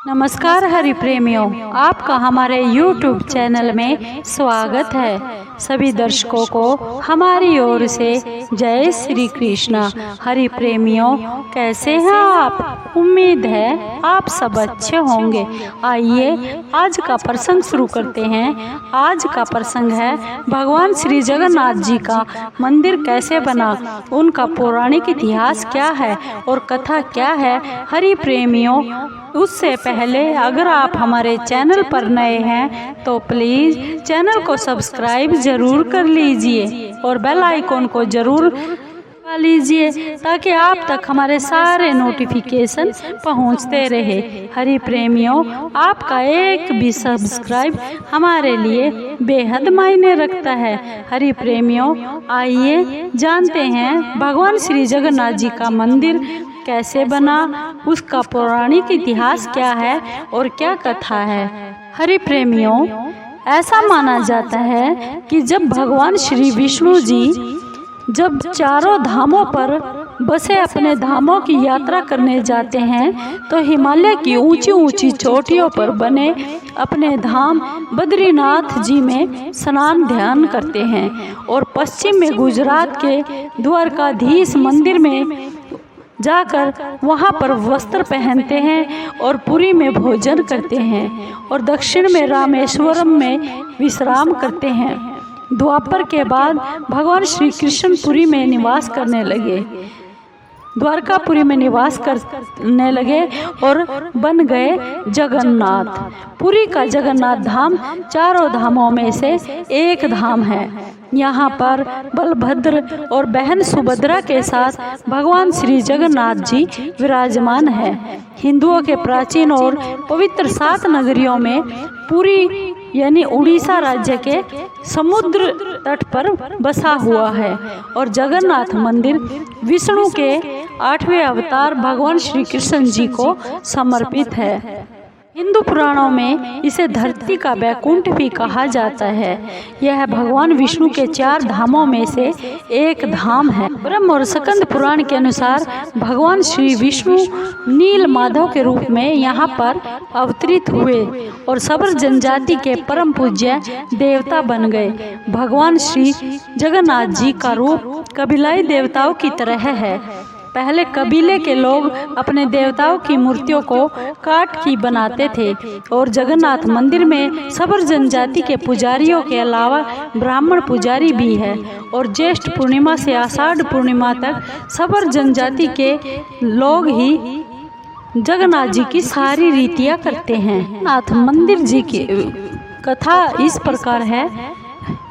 नमस्कार हरि प्रेमियों, आपका हमारे YouTube चैनल में स्वागत है। सभी दर्शकों को हमारी ओर से जय श्री कृष्ण। हरि प्रेमियों, कैसे हैं आप? उम्मीद है आप सब अच्छे होंगे। आइए आज का प्रसंग शुरू करते हैं। आज का प्रसंग है भगवान श्री जगन्नाथ जी का मंदिर कैसे बना, उनका पौराणिक इतिहास क्या है और कथा क्या है। हरि प्रेमियों, उससे पहले अगर आप हमारे चैनल पर नए हैं तो प्लीज़ चैनल को सब्सक्राइब ज़रूर कर लीजिए और बेल आइकॉन को ज़रूर दबा लीजिए ताकि आप तक हमारे सारे नोटिफिकेशन पहुंचते रहे। हरि प्रेमियों, आपका एक भी सब्सक्राइब हमारे लिए बेहद मायने रखता है। हरि प्रेमियों, आइए जानते हैं भगवान श्री जगन्नाथ जी का मंदिर कैसे बना, उसका पौराणिक इतिहास क्या है और क्या कथा है। हरि प्रेमियों, ऐसा माना जाता है कि जब भगवान श्री विष्णु जी जब चारों धामों पर बसे अपने धामों की यात्रा करने जाते हैं तो हिमालय की ऊंची ऊंची चोटियों पर बने अपने धाम बद्रीनाथ जी में स्नान ध्यान करते हैं और पश्चिम में गुजरात के द्वारकाधीश मंदिर में जाकर वहां पर वस्त्र पहनते हैं और पुरी में भोजन करते हैं और दक्षिण में रामेश्वरम में विश्राम करते हैं। द्वापर के बाद भगवान श्री कृष्ण पुरी में निवास करने लगे, द्वारकापुरी में निवास करने लगे और बन गए जगन्नाथ। पुरी का जगन्नाथ धाम चारों धामों में से एक धाम है। यहाँ पर बलभद्र और बहन सुभद्रा के साथ भगवान श्री जगन्नाथ जी विराजमान है। हिंदुओं के प्राचीन और पवित्र 7 नगरियों में पुरी यानी उड़ीसा राज्य के समुद्र तट पर बसा हुआ है और जगन्नाथ मंदिर विष्णु के 8वें अवतार भगवान श्री कृष्ण जी को समर्पित है। हिंदू पुराणों में इसे धरती का वैकुंठ भी कहा जाता है। यह भगवान विष्णु के 4 धामों में से एक धाम है। ब्रह्म और स्कंद पुराण के अनुसार भगवान श्री विष्णु नील माधव के रूप में यहाँ पर अवतरित हुए और सबर जनजाति के परम पूज्य देवता बन गए। भगवान श्री जगन्नाथ जी का रूप कबीलाई देवताओं की तरह है। पहले कबीले के लोग अपने देवताओं की मूर्तियों को काट की बनाते थे और जगन्नाथ मंदिर में सबर जनजाति के पुजारियों के अलावा ब्राह्मण पुजारी भी है और ज्येष्ठ पूर्णिमा से आषाढ़ पूर्णिमा तक सबर जनजाति के लोग ही जगन्नाथ जी की सारी रीतियां करते हैं। नाथ मंदिर जी की कथा इस प्रकार है।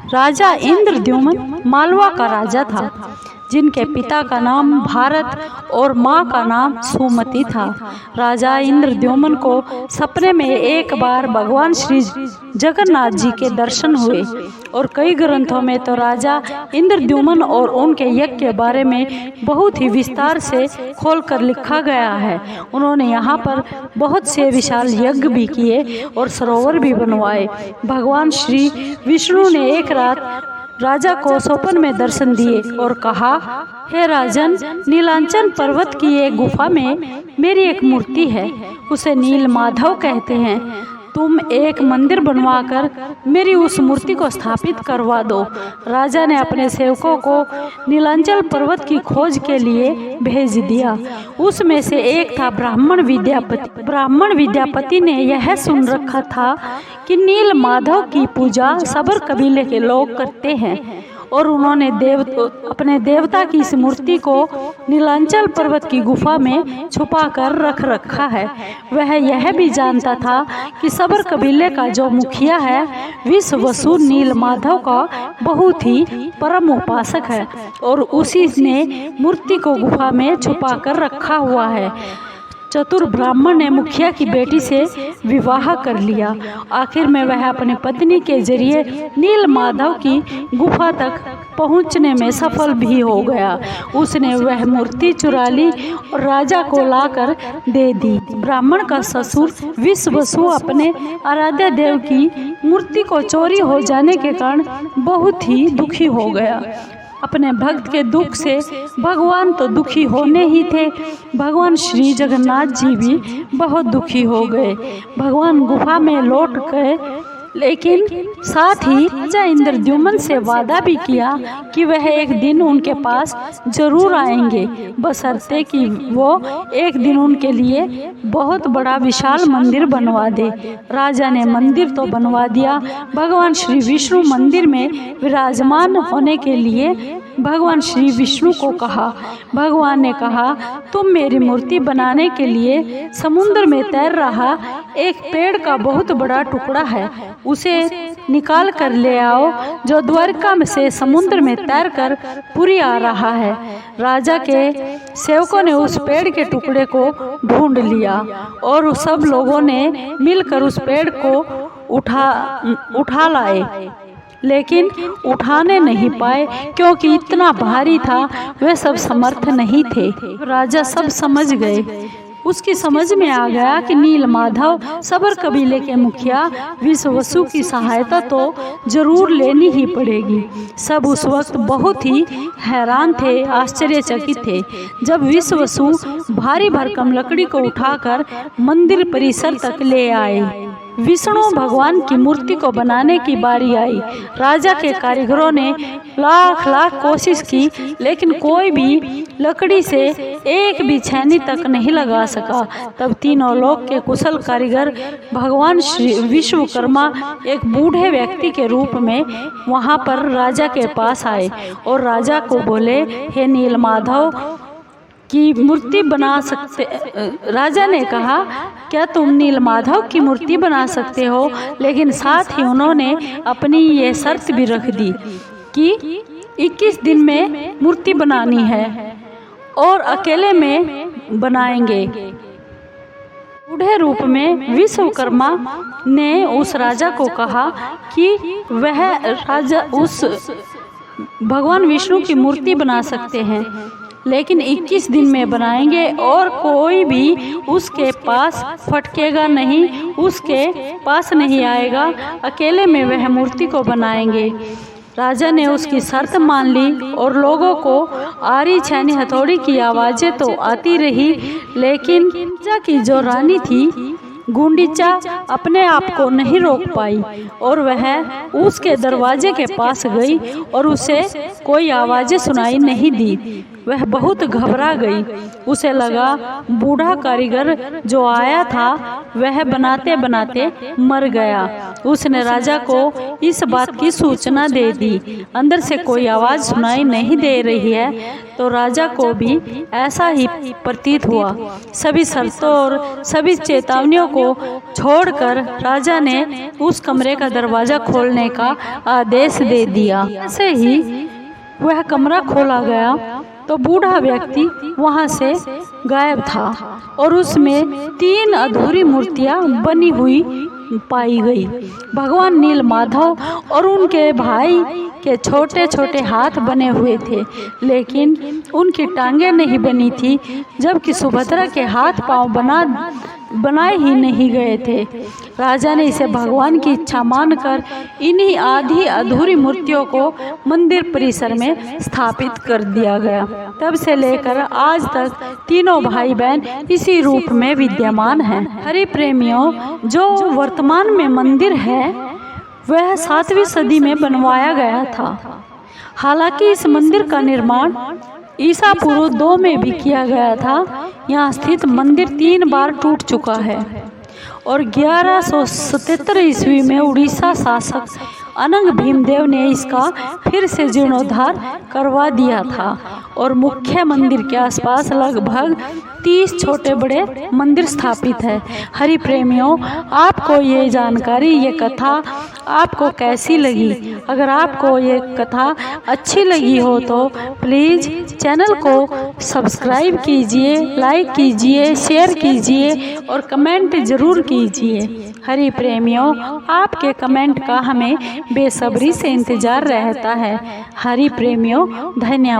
राजा इंद्रद्युम्न मालवा का राजा था, जिनके पिता का नाम भारत और माँ का नाम सुमति था। राजा इंद्रद्युम्न को सपने में एक बार भगवान श्री जगन्नाथ जी के दर्शन हुए और कई ग्रंथों में तो राजा इंद्रद्युम्न और उनके यज्ञ के बारे में बहुत ही विस्तार से खोलकर लिखा गया है। उन्होंने यहाँ पर बहुत से विशाल यज्ञ भी किए और सरोवर भी बनवाए। भगवान श्री विष्णु ने एक रात राजा को स्वप्न में दर्शन दिए और कहा, हे राजन, नीलांचन पर्वत की एक गुफा में मेरी एक मूर्ति है, उसे नील माधव कहते हैं। तुम एक मंदिर बनवाकर मेरी उस मूर्ति को स्थापित करवा दो। राजा ने अपने सेवकों को नीलांचल पर्वत की खोज के लिए भेज दिया। उसमें से एक था ब्राह्मण विद्यापति। ब्राह्मण विद्यापति ने यह सुन रखा था कि नील माधव की पूजा सबर कबीले के लोग करते हैं और उन्होंने अपने देवता की इस मूर्ति को नीलांचल पर्वत की गुफा में छुपा कर रख रखा है। वह यह भी जानता था कि सबर कबीले का जो मुखिया है विश्ववसु नील माधव का बहुत ही परम उपासक है और उसी ने मूर्ति को गुफा में छुपा कर रखा हुआ है। चतुर ब्राह्मण ने मुखिया की बेटी से विवाह कर लिया। आखिर में वह अपनी पत्नी के जरिए नील माधव की गुफा तक पहुंचने में सफल भी हो गया। उसने वह मूर्ति चुरा ली और राजा को लाकर दे दी। ब्राह्मण का ससुर विश्ववसु अपने आराध्य देव की मूर्ति को चोरी हो जाने के कारण बहुत ही दुखी हो गया। अपने भक्त के दुख से भगवान तो दुखी होने ही थे, भगवान श्री जगन्नाथ जी भी बहुत दुखी हो गए। भगवान गुफा में लौट गए, लेकिन साथ ही राजा इंद्रद्युम्न से वादा भी किया कि वह एक दिन उनके पास जरूर आएंगे, बशर्ते कि वो एक दिन उनके लिए बहुत बड़ा विशाल मंदिर बनवा दे। राजा ने मंदिर तो बनवा दिया। भगवान श्री विष्णु मंदिर में विराजमान होने के लिए भगवान श्री विष्णु को कहा। भगवान ने कहा, तुम मेरी मूर्ति बनाने के लिए समुद्र में तैर रहा एक पेड़ का बहुत बड़ा टुकड़ा है, उसे निकाल कर ले आओ, जो द्वारका में से समुद्र में तैर कर पुरी आ रहा है। राजा के सेवकों ने उस पेड़ के टुकड़े को ढूंढ लिया और सब लोगों ने मिलकर उस पेड़ को उठा लाए, लेकिन उठाने नहीं पाए क्योंकि इतना भारी था, वे सब समर्थ नहीं थे। राजा सब समझ गए। उसकी समझ में आ गया कि नीलमाधव सबर कबीले के मुखिया विश्ववसु की सहायता तो जरूर लेनी ही पड़ेगी। सब उस वक्त बहुत ही हैरान थे, आश्चर्यचकित थे जब विश्ववसु भारी भरकम लकड़ी को उठाकर मंदिर परिसर तक ले आए। विष्णु भगवान की मूर्ति को बनाने की बारी आई। राजा के कारीगरों ने लाख कोशिश की, लेकिन कोई भी लकड़ी से एक भी छेनी तक नहीं लगा सका। तब तीनों लोक के कुशल कारीगर भगवान श्री विश्वकर्मा एक बूढ़े व्यक्ति के रूप में वहां पर राजा के पास आए और राजा को बोले, हे नीलमाधव की मूर्ति बना सकते। राजा ने कहा, क्या तुम नीलमाधव की मूर्ति बना सकते हो? लेकिन साथ ही उन्होंने अपनी ये शर्त भी रख दी कि 21 दिन में मूर्ति बनानी है और अकेले में बनाएंगे। बूढ़े रूप में विश्वकर्मा ने उस राजा को कहा कि वह राजा उस भगवान विष्णु की मूर्ति बना सकते हैं, लेकिन 21 दिन में बनाएंगे और कोई भी उसके पास फटकेगा नहीं, उसके पास नहीं आएगा, अकेले में वह मूर्ति को बनाएंगे। राजा ने उसकी शर्त मान ली और लोगों को आरी छेनी हथौड़ी की आवाज़ें तो आती रही, लेकिन राजा की जो रानी थी गुंडीचा अपने आप को नहीं रोक पाई और वह उसके दरवाजे के पास गई और उसे कोई आवाज़ें सुनाई नहीं दी। वह बहुत घबरा गई। उसे लगा बूढ़ा कारीगर जो आया था वह बनाते बनाते मर गया। उसने राजा को इस बात की सूचना दे दी। अंदर से कोई आवाज़ सुनाई नहीं दे रही है, तो राजा को भी ऐसा ही प्रतीत हुआ। सभी शर्तों और सभी चेतावनियों को छोड़कर राजा ने उस कमरे का दरवाजा खोलने का आदेश दे दिया। ऐसे ही वह कमरा खोला गया तो बूढ़ा व्यक्ति वहां से गायब था और उसमें 3 अधूरी मूर्तियां बनी हुई पाई गई। भगवान नीलमाधव और उनके भाई के छोटे छोटे हाथ बने हुए थे, लेकिन उनकी टांगें नहीं बनी थी, जबकि सुभद्रा के हाथ पांव बनाए ही नहीं गए थे। राजा ने इसे भगवान की इच्छा मानकर इन्हीं आधी अधूरी मूर्तियों को मंदिर परिसर में स्थापित कर दिया गया। तब से लेकर आज तक तीनों भाई बहन इसी रूप में विद्यमान हैं। हरि प्रेमियों, जो वर्तमान में मंदिर है वह 7वीं सदी में बनवाया गया था। हालांकि इस मंदिर का निर्माण ईसा पूर्व 2 में भी किया गया था। यहाँ स्थित मंदिर 3 बार टूट चुका है और 1177 ईस्वी में उड़ीसा शासक अनंग भीमदेव ने इसका फिर से जीर्णोद्धार करवा दिया था और मुख्य मंदिर के आसपास लगभग 30 छोटे बड़े मंदिर स्थापित है। हरि प्रेमियों, आपको ये जानकारी, ये कथा आपको कैसी लगी? अगर आपको ये कथा अच्छी लगी हो तो प्लीज़ चैनल को सब्सक्राइब कीजिए, लाइक कीजिए, शेयर कीजिए और कमेंट ज़रूर कीजिए। हरि प्रेमियों, आपके कमेंट का हमें बेसब्री से इंतज़ार रहता है। हरि प्रेमियों, धन्यवाद।